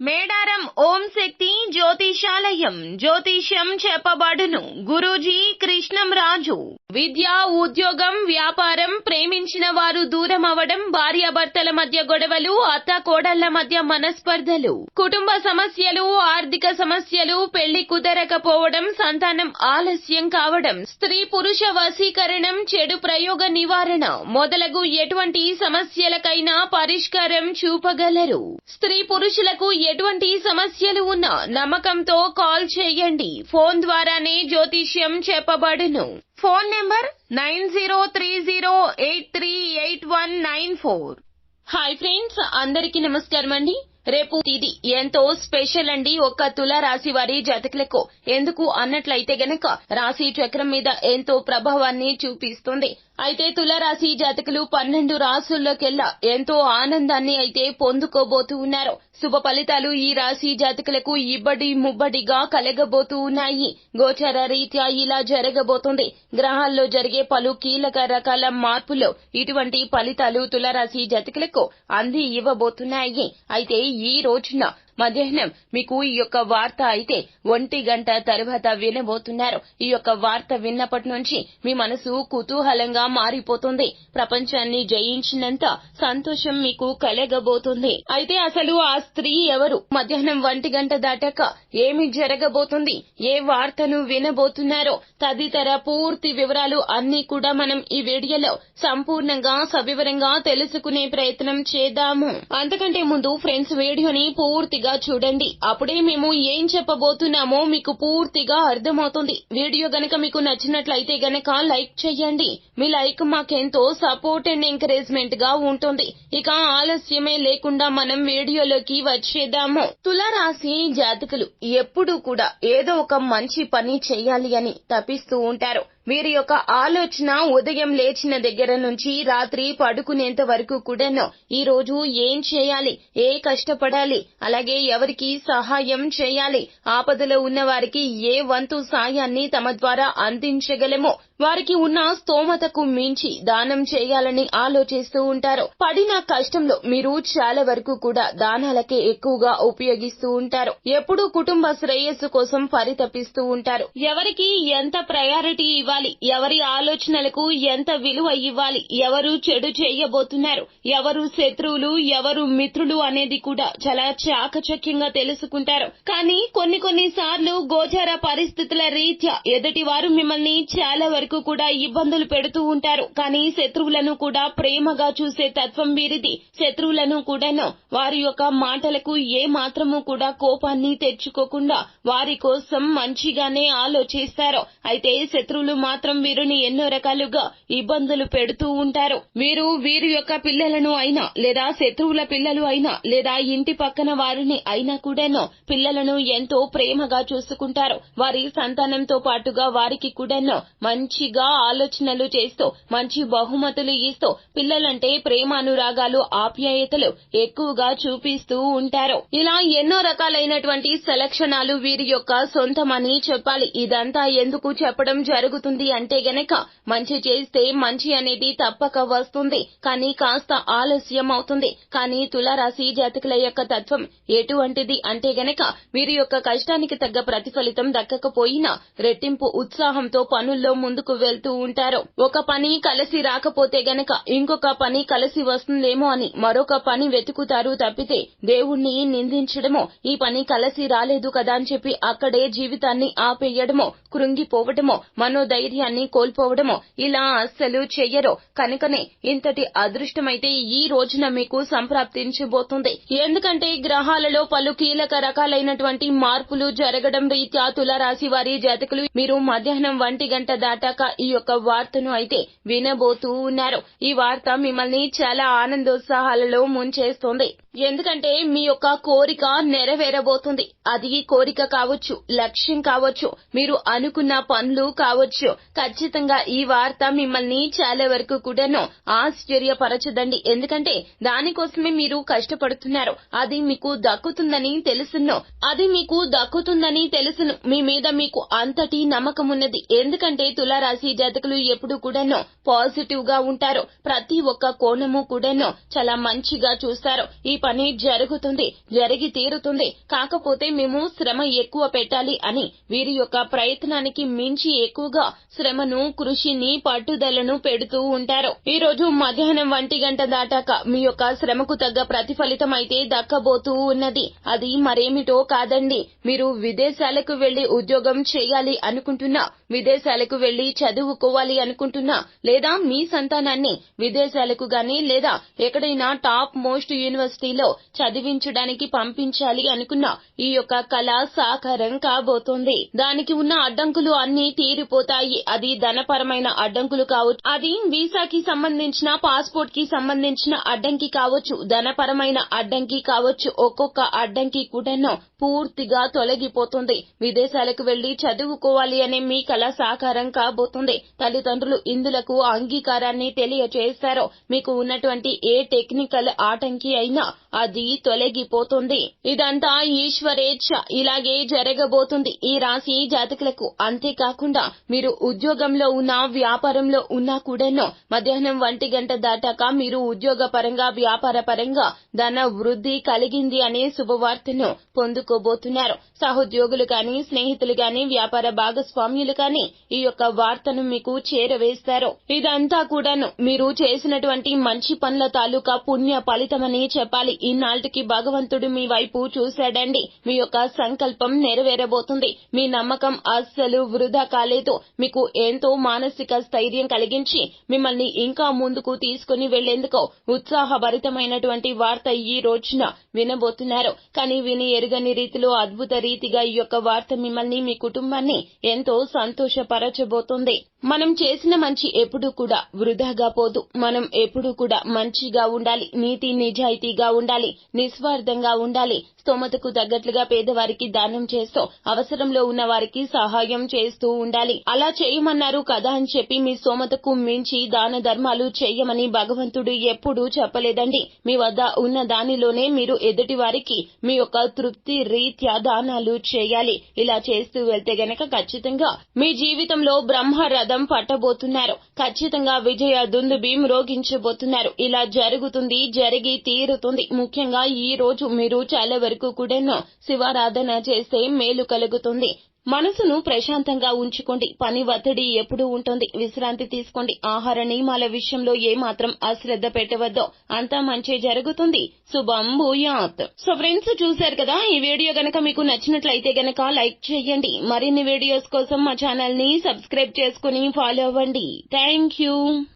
మేడారం ఓం శక్తి జ్యోతిషాలయం జ్యోతిష్యం చెప్పబడును. గురూజీ కృష్ణం రాజు. విద్య, ఉద్యోగం, వ్యాపారం, ప్రేమించిన వారు దూరం అవడం, భార్యాభర్తల మధ్య గొడవలు, అత్త కోడళ్ల మధ్య మనస్పర్ధలు, కుటుంబ సమస్యలు, ఆర్థిక సమస్యలు, పెళ్లి కుదరకపోవడం, సంతానం ఆలస్యం కావడం, స్త్రీ పురుష వశీకరణం, చెడు ప్రయోగ నివారణ మొదలగు ఎటువంటి సమస్యలకైనా పరిష్కారం చూపగలరు. స్త్రీ పురుషులకు ఎటువంటి సమస్యలు ఉన్నా నమ్మకంతో కాల్ చేయండి. ఫోన్ ద్వారానే జ్యోతిష్యం చెప్పబడును. Phone number 9030838194. హాయ్ ఫ్రెండ్స్, అందరికీ నమస్కారం అండి. రేపు ఇది ఎంతో స్పెషల్ అండి. ఒక్క తుల రాశి వారి జాతకులకు ఎందుకు అన్నట్లయితే గనక రాశి చక్రం మీద ఎంతో ప్రభావాన్ని చూపిస్తుంది. అయితే తులరాశి జాతకులు 12 రాశుల్లోకెల్లా ఎంతో ఆనందాన్ని అయితే పొందుకోబోతూ ఉన్నారు. శుభ ఫలితాలు ఈ రాశి జాతకులకు ఇబ్బడి ముబ్బడిగా కలగబోతూ ఉన్నాయి. గోచర రీత్యా ఇలా జరగబోతుంది. గ్రహాల్లో జరిగే పలు కీలక రకాల మార్పులు ఇటువంటి ఫలితాలు తులరాశి జాతకులకు అంది ఇవ్వబోతున్నాయి. అయితే ఈ రోజున మధ్యాహ్నం మీకు ఈ యొక్క వార్త అయితే 1 గంట తర్వాత వినబోతున్నారు. ఈ యొక్క వార్త విన్నప్పటి నుంచి మీ మనసు కుతూహలంగా మారిపోతుంది. ప్రపంచాన్ని జయించినంత సంతోషం మీకు కలగబోతుంది. అయితే అసలు ఆ స్త్రీ ఎవరు? మధ్యాహ్నం 1 గంట దాటాక ఏమి జరగబోతుంది? ఏ వార్తను వినబోతున్నారో తదితర పూర్తి వివరాలు అన్ని కూడా మనం ఈ వీడియోలో సంపూర్ణంగా సవివరంగా తెలుసుకునే ప్రయత్నం చేద్దాము. అంతకంటే ముందు ఫ్రెండ్స్, వీడియోని పూర్తిగా చూడండి. అప్పుడే మేము ఏం చెప్పబోతున్నామో మీకు పూర్తిగా అర్థమవుతుంది. వీడియో గనక మీకు నచ్చినట్లయితే గనక లైక్ చేయండి. మీ లైక్ మాకెంతో సపోర్ట్ అండ్ ఎంకరేజ్మెంట్ గా ఉంటుంది. ఇక ఆలస్యమే లేకుండా మనం వీడియోలోకి వచ్చేద్దాము. తులారాశి జాతకులు ఎప్పుడూ కూడా ఏదో ఒక మంచి పని చేయాలి అని తపిస్తూ ఉంటారు. వీరి యొక్క ఆలోచన ఉదయం లేచిన దగ్గర నుంచి రాత్రి పడుకునేంత వరకు కూడాను ఈ రోజు ఏం చేయాలి, ఏ కష్టపడాలి, అలాగే ఎవరికి సహాయం చేయాలి, ఆపదలో ఉన్న వారికి ఏ వంతు సాయాన్ని తమ ద్వారా అందించగలమో, వారికి ఉన్న స్తోమతకు మించి దానం చేయాలని ఆలోచిస్తూ ఉంటారు. పడిన కష్టంలో మీరు చాలా వరకు కూడా దానాలకే ఎక్కువగా ఉపయోగిస్తూ ఉంటారు. ఎప్పుడూ కుటుంబ శ్రేయస్సు కోసం పరితపిస్తూ ఉంటారు. ఎవరికి ఎంత ప్రయారిటీ ఇవ్వాలి, ఎవరి ఆలోచనలకు ఎంత విలువ ఇవ్వాలి, ఎవరు చెడు చేయబోతున్నారు, ఎవరు శత్రువులు, ఎవరు మిత్రులు అనేది కూడా చాలా చాకచక్యంగా తెలుసుకుంటారు. కానీ కొన్ని సార్లు గోచార పరిస్థితుల రీత్యా ఎదుటి వారు మిమ్మల్ని చాలా వరకు కూడా ఇబ్బందులు పెడుతూ ఉంటారు. కానీ శత్రువులను కూడా ప్రేమగా చూసే తత్వం వీరిది. శత్రువులను కూడాను వారి యొక్క మాటలకు ఏ మాత్రము కూడా కోపాన్ని తెచ్చుకోకుండా వారి కోసం మంచిగానే ఆలోచిస్తారు. అయితే శత్రువులు మాత్రం వీరిని ఎన్నో రకాలుగా ఇబ్బందులు పెడుతూ ఉంటారు. వీరి యొక్క పిల్లలను అయినా లేదా శత్రువుల పిల్లలు అయినా లేదా ఇంటి పక్కన వారిని అయినా కూడాను పిల్లలను ఎంతో ప్రేమగా చూసుకుంటారు. వారి సంతానంతో పాటుగా వారికి కూడాను మంచిగా ఆలోచనలు చేస్తూ మంచి బహుమతులు ఇస్తూ పిల్లలంటే ప్రేమానురాగాలు ఆప్యాయతలు ఎక్కువగా చూపిస్తూ ఉంటారు. ఇలా ఎన్నో రకాలైనటువంటి సెలక్షణాలు వీరి యొక్క సొంతమని చెప్పాలి. ఇదంతా ఎందుకు చెప్పడం జరుగుతుంది అంటే గనక మంచి చేస్తే మంచి అనేది తప్పక వస్తుంది, కానీ కాస్త ఆలస్యం అవుతుంది. కానీ తులారాశి జాతకుల యొక్క తత్వం ఎటువంటిది అంటే గనక వీరి యొక్క కష్టానికి తగ్గ ప్రతిఫలితం దక్కకపోయినా రెట్టింపు ఉత్సాహంతో పనుల్లో ముందుకు వెళ్తూ ఉంటారు. ఒక పని కలిసి రాకపోతే గనక ఇంకొక పని కలిసి వస్తుందేమో అని మరొక పని వెతుకుతారు తప్పితే దేవుణ్ణి నిందించడమో, ఈ పని కలిసి రాలేదు కదా అని చెప్పి అక్కడే జీవితాన్ని ఆపేయడమో, కృంగిపోవడమో, మనోధైర్యాన్ని కోల్పోవడమో ఇలా అస్సలు చెయ్యరు. కనుకనే ఇంతటి అదృష్టమైతే ఈ రోజున మీకు సంప్రాప్తించబోతుంది. ఎందుకంటే గ్రహాలలో పలు కీలక రకాలైనటువంటి మార్పులు జరగడం రీత్యా తులారాశి వారి జాతకులు మీరు మధ్యాహ్నం 1 గంట దాటాక ఈ యొక్క వార్తను అయితే వినబోతూ ఉన్నారు. ఈ వార్త మిమ్మల్ని చాలా ఆనందోత్సాహాలలో ముంచేస్తుంది. ఎందుకంటే మీ యొక్క కోరిక నెరవేరబోతుంది. అది కోరిక కావచ్చు, లక్ష్యం కావచ్చు, మీరు అనుకున్న పనులు కావచ్చు. ఖచ్చితంగా ఈ వార్త మిమ్మల్ని చాలా వరకు కూడాను ఆశ్చర్యపరచదండి. ఎందుకంటే దానికోసమే మీరు కష్టపడుతున్నారు. అది మీకు దక్కుతుందని తెలుసును. మీ మీద మీకు అంతటి నమ్మకం ఉన్నది. ఎందుకంటే తులారాశి జాతకులు ఎప్పుడు కూడాను పాజిటివ్ గా ఉంటారు. ప్రతి ఒక్క కోణము కూడాను చాలా మంచిగా చూస్తారు. ఈ పని జరుగుతుంది, జరిగి తీరుతుంది. కాకపోతే మేము శ్రమ ఎక్కువ పెట్టాలి అని వీరి యొక్క ప్రయత్నానికి మించి ఎక్కువగా శ్రమను, కృషిని, పట్టుదలను పెడుతూ ఉంటారు. ఈ రోజు మధ్యాహ్నం 1 గంట దాటాక మీ యొక్క శ్రమకు తగ్గ ప్రతిఫలితం అయితే దక్కబోతూ ఉన్నది. అది మరేమిటో కాదండి, మీరు విదేశాలకు వెళ్లి ఉద్యోగం చేయాలి అనుకుంటున్నా, విదేశాలకు వెళ్లి చదువుకోవాలి అనుకుంటున్నా, లేదా మీ సంతానాన్ని విదేశాలకు గాని లేదా ఎక్కడైనా టాప్ మోస్ట్ యూనివర్సిటీలో చదివించడానికి పంపించాలి అనుకున్నా ఈ యొక్క కళ సాకారం కాబోతోంది. దానికి ఉన్న అడ్డంకులు అన్నీ తీరిపోతాయి. అది ధనపరమైన అడ్డంకులు కావచ్చు, అది వీసాకి సంబంధించిన, పాస్పోర్ట్ కి సంబంధించిన అడ్డంకి కావచ్చు, ధనపరమైన అడ్డంకి కావచ్చు. ఒక్కొక్క అడ్డంకి కూడాను పూర్తిగా తొలగిపోతుంది. విదేశాలకు వెళ్లి చదువుకోవాలి అనే మీ కళ సాకారం కాబోతుంది. తల్లిదండ్రులు ఇందులకు అంగీకారాన్ని తెలియచేస్తారో మీకు ఉన్నటువంటి ఏ టెక్నికల్ ఆటంకి అయినా అది తొలగిపోతుంది. ఇదంతా ఈశ్వరేచ్ఛ. ఇలాగే జరగబోతుంది ఈ రాశి జాతకులకు. అంతేకాకుండా మీరు ఉద్యోగంలో ఉన్నా, వ్యాపారంలో ఉన్నా కూడాను మధ్యాహ్నం 1 గంట దాటాక మీరు ఉద్యోగ పరంగా, వ్యాపార పరంగా ధన వృద్ధి కలిగింది అనే శుభవార్తను పొందుకోబోతున్నారు. సహోద్యోగులు కానీ, స్నేహితులు కానీ, వ్యాపార భాగస్వామ్యులు కానీ ఈ యొక్క వార్తను మీకు చేరవేస్తారు. ఇదంతా కూడాను మీరు చేసినటువంటి మంచి పనుల తాలూకా పుణ్య ఫలితమని చెప్పాలి. ఇన్నాళ్టికి భగవంతుడు మీ వైపు చూశాడండి. మీ యొక్క సంకల్పం నెరవేరబోతుంది. మీ నమ్మకం అస్సలు వృధా కాలేదు. మీకు ఎంతో మానసిక స్థైర్యం కలిగించి మిమ్మల్ని ఇంకా ముందుకు తీసుకుని వెళ్లేందుకు ఉత్సాహభరితమైనటువంటి వార్త ఈ రోజున వినబోతున్నారు. కానీ విని ఎరుగని రీతిలో అద్భుత రీతిగా ఈ యొక్క వార్త మిమ్మల్ని, మీ కుటుంబాన్ని ఎంతో సంతోషపరచబోతుంది. మనం చేసిన మంచి ఎప్పుడూ కూడా వృధాగా పోదు. మనం ఎప్పుడూ కూడా మంచిగా ఉండాలి, నీతి నిజాయితీగా ఉండాలి, నిస్వార్థంగా ఉండాలి. స్తోమతకు తగ్గట్లుగా పేదవారికి దానం చేస్తూ, అవసరంలో ఉన్న వారికి సహాయం చేస్తూ ఉండాలి. అలా చేయమన్నారు కదా అని చెప్పి మీ స్తోమతకు మించి దాన ధర్మాలు చేయమని భగవంతుడు ఎప్పుడూ చెప్పలేదండి. మీ వద్ద ఉన్న దానిలోనే మీరు ఎదుటి వారికి మీ యొక్క తృప్తి రీత్యా దానాలు చేయాలి. ఇలా చేస్తూ వెళ్తే గనక ఖచ్చితంగా మీ జీవితంలో బ్రహ్మ రథం పట్టబోతున్నారు. ఖచ్చితంగా విజయ దుందుబి మ్రోగించబోతున్నారు. ఇలా జరుగుతుంది, జరిగి తీరుతుంది. ముఖ్యంగా ఈ రోజు మీరు చాలా వరకు కూడా శివారాధన చేస్తే మేలు కలుగుతుంది. మనసును ప్రశాంతంగా ఉంచుకోండి. పని ఒత్తిడి ఎప్పుడూ ఉంటుంది. విశ్రాంతి తీసుకోండి. ఆహార నియమాల విషయంలో ఏమాత్రం అశ్రద్ధ పెట్టవద్దు. అంతా మంచి జరుగుతుంది. శుభం భూయాత్. సో ఫ్రెండ్స్, చూశారు కదా, ఈ వీడియో గనక మీకు నచ్చినట్లయితే గనక లైక్ చేయండి. మరిన్ని వీడియోస్ కోసం మా ఛానల్ ని సబ్స్క్రైబ్ చేసుకుని ఫాలో అవ్వండి. Thank you.